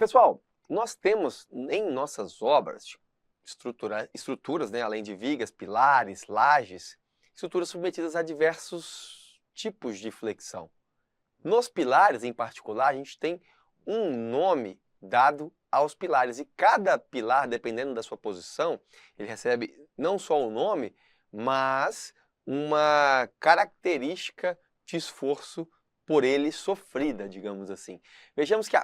Pessoal, nós temos em nossas obras estruturas, né, além de vigas, pilares, lajes, estruturas submetidas a diversos tipos de flexão. Nos pilares, em particular, a gente tem um nome dado aos pilares e cada pilar, dependendo da sua posição, ele recebe não só o nome, mas uma característica de esforço por ele sofrida, digamos assim. Vejamos que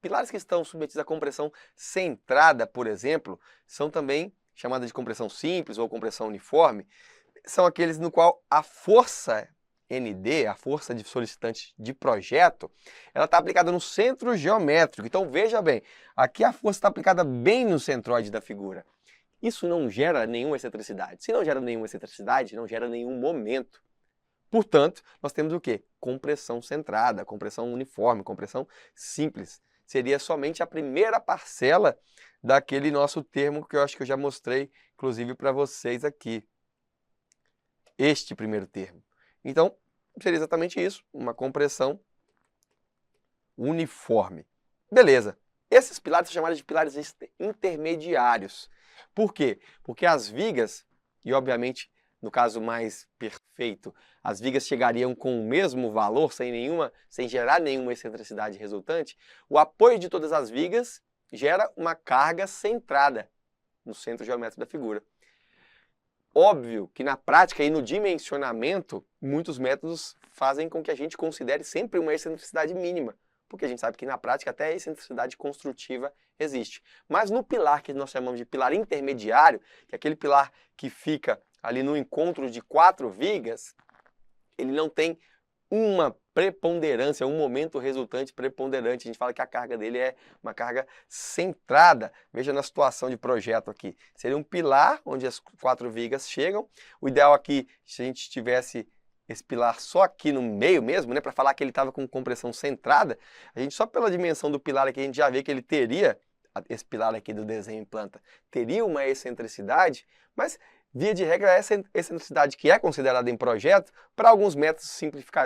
pilares que estão submetidos à compressão centrada, por exemplo, são também chamadas de compressão simples ou compressão uniforme, são aqueles no qual a força ND, a força de solicitante de projeto, ela está aplicada no centro geométrico. Então veja bem, aqui a força está aplicada bem no centroide da figura. Isso não gera nenhuma excentricidade. Se não gera nenhuma excentricidade, não gera nenhum momento. Portanto, nós temos o quê? Compressão centrada, compressão uniforme, compressão simples. Seria somente a primeira parcela daquele nosso termo que eu acho que eu já mostrei, inclusive, para vocês aqui. Este primeiro termo. Então, seria exatamente isso, uma compressão uniforme. Beleza. Esses pilares são chamados de pilares intermediários. Por quê? Porque as vigas, e obviamente, no caso mais perfeito, as vigas chegariam com o mesmo valor, sem gerar nenhuma excentricidade resultante, o apoio de todas as vigas gera uma carga centrada no centro geométrico da figura. Óbvio que na prática e no dimensionamento, muitos métodos fazem com que a gente considere sempre uma excentricidade mínima, porque a gente sabe que na prática até a excentricidade construtiva existe. Mas no pilar que nós chamamos de pilar intermediário, que é aquele pilar que fica ali no encontro de 4 vigas, ele não tem uma preponderância, um momento resultante preponderante. A gente fala que a carga dele é uma carga centrada. Veja na situação de projeto aqui. Seria um pilar onde as 4 vigas chegam. O ideal aqui, se a gente tivesse esse pilar só aqui no meio mesmo, né, para falar que ele estava com compressão centrada, a gente só pela dimensão do pilar aqui, a gente já vê que ele teria, esse pilar aqui do desenho em planta, teria uma excentricidade, mas via de regra, essa excentricidade que é considerada em projeto, para alguns métodos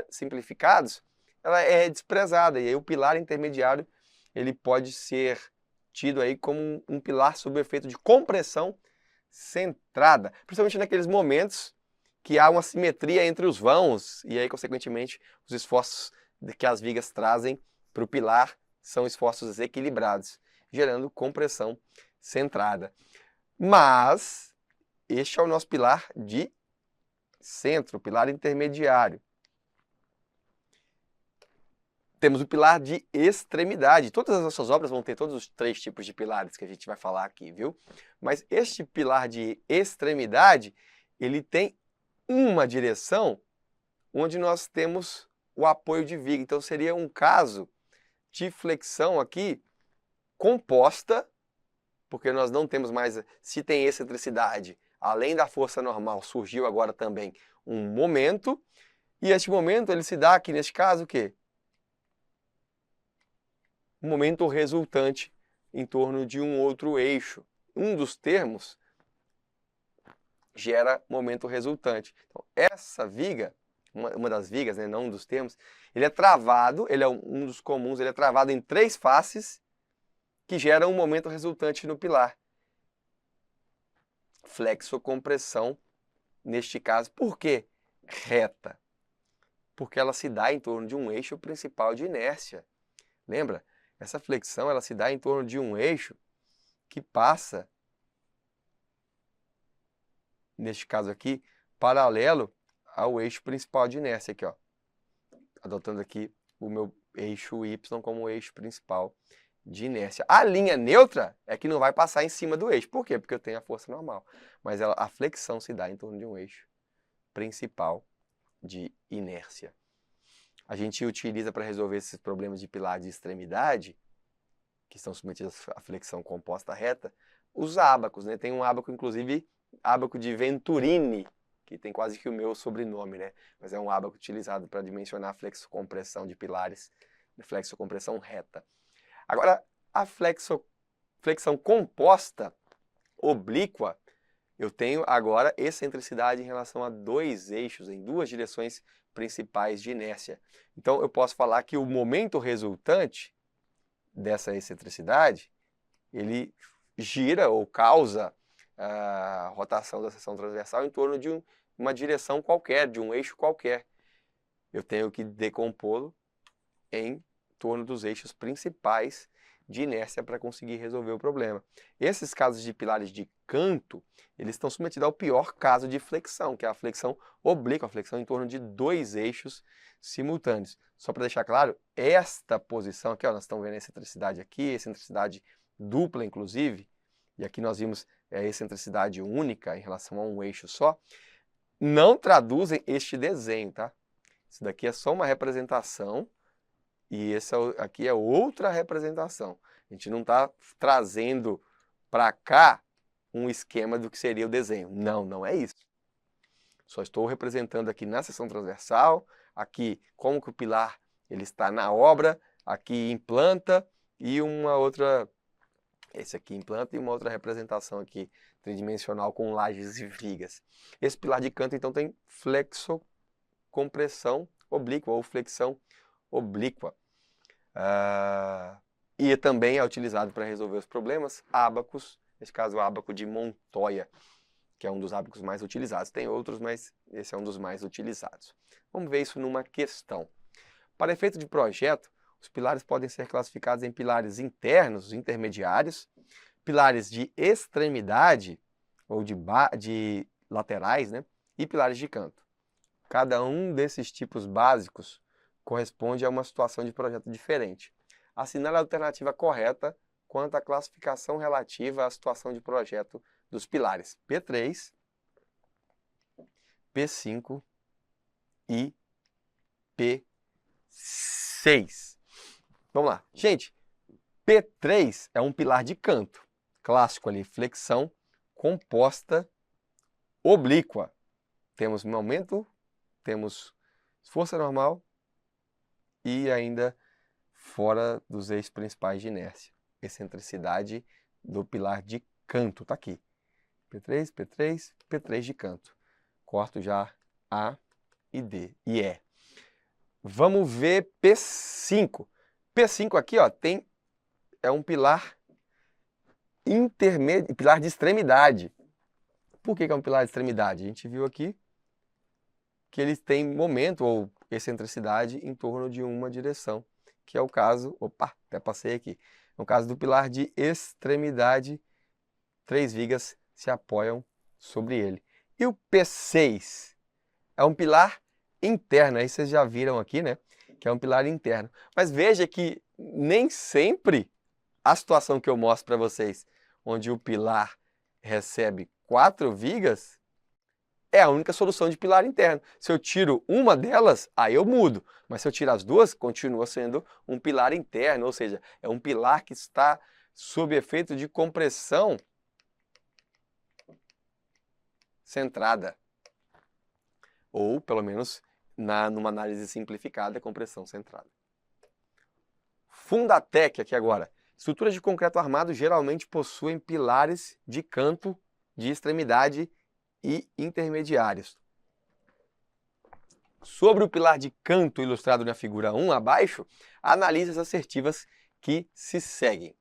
simplificados, ela é desprezada. E aí o pilar intermediário ele pode ser tido aí como um pilar sob o efeito de compressão centrada, principalmente naqueles momentos que há uma simetria entre os vãos e aí, consequentemente, os esforços que as vigas trazem para o pilar são esforços desequilibrados, gerando compressão centrada. Mas este é o nosso pilar de centro, pilar intermediário. Temos o pilar de extremidade. Todas as nossas obras vão ter todos os 3 tipos de pilares que a gente vai falar aqui, viu? Mas este pilar de extremidade, ele tem uma direção onde nós temos o apoio de viga. Então seria um caso de flexão aqui composta, porque nós não temos mais, se tem excentricidade, além da força normal, surgiu agora também um momento, e este momento ele se dá aqui, neste caso, o quê? Um momento resultante em torno de um outro eixo. Um dos termos gera momento resultante. Então, essa viga, uma das vigas, né, não um dos termos, ele é travado, ele é um dos comuns, ele é travado em 3 faces que geram um momento resultante no pilar. Flexocompressão, neste caso, por quê? Reta. Porque ela se dá em torno de um eixo principal de inércia. Lembra? Essa flexão ela se dá em torno de um eixo que passa, neste caso aqui, paralelo ao eixo principal de inércia, aqui, ó. Adotando aqui o meu eixo Y como eixo principal de inércia. A linha neutra é que não vai passar em cima do eixo. Por quê? Porque eu tenho a força normal. Mas a flexão se dá em torno de um eixo principal de inércia. A gente utiliza para resolver esses problemas de pilar de extremidade, que estão submetidos à flexão composta reta, os ábacos, né? Tem um ábaco, inclusive, ábaco de Venturini, que tem quase que o meu sobrenome, né? Mas é um ábaco utilizado para dimensionar a flexocompressão de pilares, de flexocompressão reta. Agora, a flexão composta oblíqua, eu tenho agora excentricidade em relação a 2 eixos, em 2 direções principais de inércia. Então, eu posso falar que o momento resultante dessa excentricidade, ele gira ou causa a rotação da seção transversal em torno de uma direção qualquer, de um eixo qualquer. Eu tenho que decompô-lo em torno dos eixos principais de inércia para conseguir resolver o problema. Esses casos de pilares de canto, eles estão submetidos ao pior caso de flexão, que é a flexão oblíqua, a flexão em torno de dois eixos simultâneos. Só para deixar claro, esta posição aqui, ó, nós estamos vendo a excentricidade aqui, excentricidade dupla inclusive, e aqui nós vimos a excentricidade única em relação a um eixo só, não traduzem este desenho, tá? Isso daqui é só uma representação e esse aqui é outra representação. A gente não está trazendo para cá um esquema do que seria o desenho. Não, não é isso. Só estou representando aqui na seção transversal, aqui como que o pilar ele está na obra, aqui em planta e uma outra, esse aqui em planta e uma outra representação aqui tridimensional com lajes e vigas. Esse pilar de canto então tem flexocompressão oblíqua ou flexão oblíqua. E também é utilizado para resolver os problemas ábacos, nesse caso o ábaco de Montoya, que é um dos ábacos mais utilizados. Tem outros, mas esse é um dos mais utilizados. Vamos ver isso numa questão. Para efeito de projeto, os pilares podem ser classificados em pilares internos, intermediários, pilares de extremidade, ou de laterais, né? E pilares de canto. Cada um desses tipos básicos corresponde a uma situação de projeto diferente. Assinale a alternativa correta quanto à classificação relativa à situação de projeto dos pilares P3, P5 e P6. Vamos lá. Gente, P3 é um pilar de canto. Clássico ali, flexão composta oblíqua. Temos momento, temos força normal e ainda fora dos eixos principais de inércia. Excentricidade do pilar de canto, tá aqui. P3, P3, P3 de canto. Corto já A e D e E. Vamos ver P5. P5 aqui, ó, é um pilar intermédio, pilar de extremidade. Por que é um pilar de extremidade? A gente viu aqui que eles têm momento ou excentricidade em torno de uma direção, que é o caso, opa, até passei aqui, é o caso do pilar de extremidade, 3 vigas se apoiam sobre ele. E o P6 é um pilar interno, aí vocês já viram aqui, né, que é um pilar interno. Mas veja que nem sempre a situação que eu mostro para vocês, onde o pilar recebe 4 vigas, é a única solução de pilar interno. Se eu tiro uma delas, aí eu mudo. Mas se eu tiro as duas, continua sendo um pilar interno, ou seja, é um pilar que está sob efeito de compressão centrada. Ou, pelo menos, numa análise simplificada, compressão centrada. Fundatec aqui agora. Estruturas de concreto armado geralmente possuem pilares de canto, de extremidade e intermediários. Sobre o pilar de canto ilustrado na figura 1 abaixo, analise as assertivas que se seguem.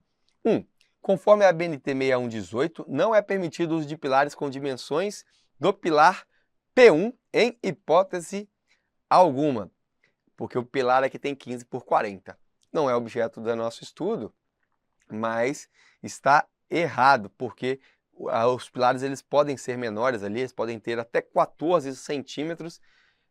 1. Conforme a BNT 6118, não é permitido o uso de pilares com dimensões do pilar P1 em hipótese alguma, porque o pilar aqui tem 15 por 40. Não é objeto do nosso estudo, mas está errado, porque os pilares eles podem ser menores ali, eles podem ter até 14 centímetros,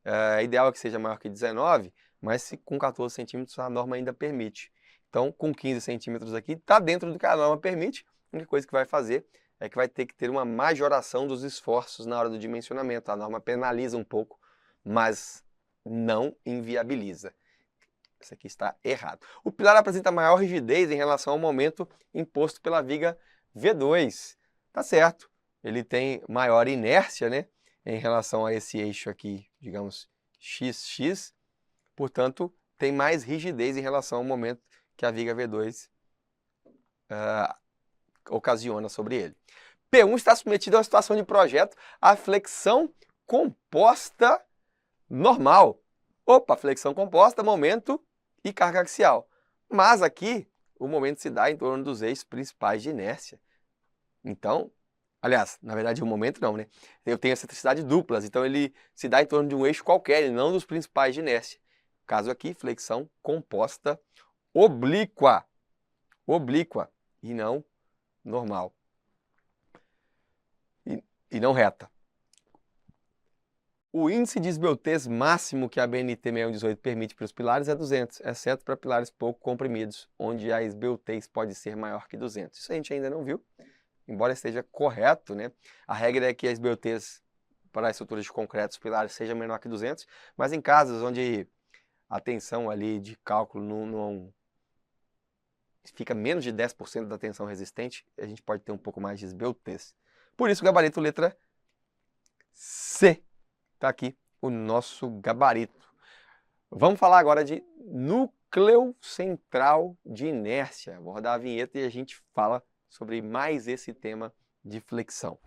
é ideal que seja maior que 19, mas com 14 centímetros a norma ainda permite. Então, com 15 centímetros aqui, está dentro do que a norma permite, a única coisa que vai fazer é que vai ter que ter uma majoração dos esforços na hora do dimensionamento. A norma penaliza um pouco, mas não inviabiliza. Isso aqui está errado. O pilar apresenta maior rigidez em relação ao momento imposto pela viga V2. Tá certo, ele tem maior inércia, né, em relação a esse eixo aqui, digamos, XX, portanto, tem mais rigidez em relação ao momento que a viga V2 ocasiona sobre ele. P1 está submetido a uma situação de projeto à flexão composta normal. Opa, flexão composta, momento e carga axial. Mas aqui, o momento se dá em torno dos eixos principais de inércia. Então, aliás, na verdade, o momento não, né? Eu tenho excentricidade duplas, então ele se dá em torno de um eixo qualquer, e não dos principais de inércia. Caso aqui, flexão composta oblíqua. Oblíqua, e não normal. E não reta. O índice de esbeltez máximo que a BNT 6118 permite para os pilares é 200, exceto para pilares pouco comprimidos, onde a esbeltez pode ser maior que 200. Isso a gente ainda não viu, embora esteja correto, né? A regra é que a esbeltez para as estruturas de concreto dos pilares seja menor que 200, mas em casos onde a tensão ali de cálculo não fica menos de 10% da tensão resistente, a gente pode ter um pouco mais de esbeltez. Por isso, o gabarito letra C. Está aqui o nosso gabarito. Vamos falar agora de núcleo central de inércia. Vou rodar a vinheta e a gente fala sobre mais esse tema de flexão.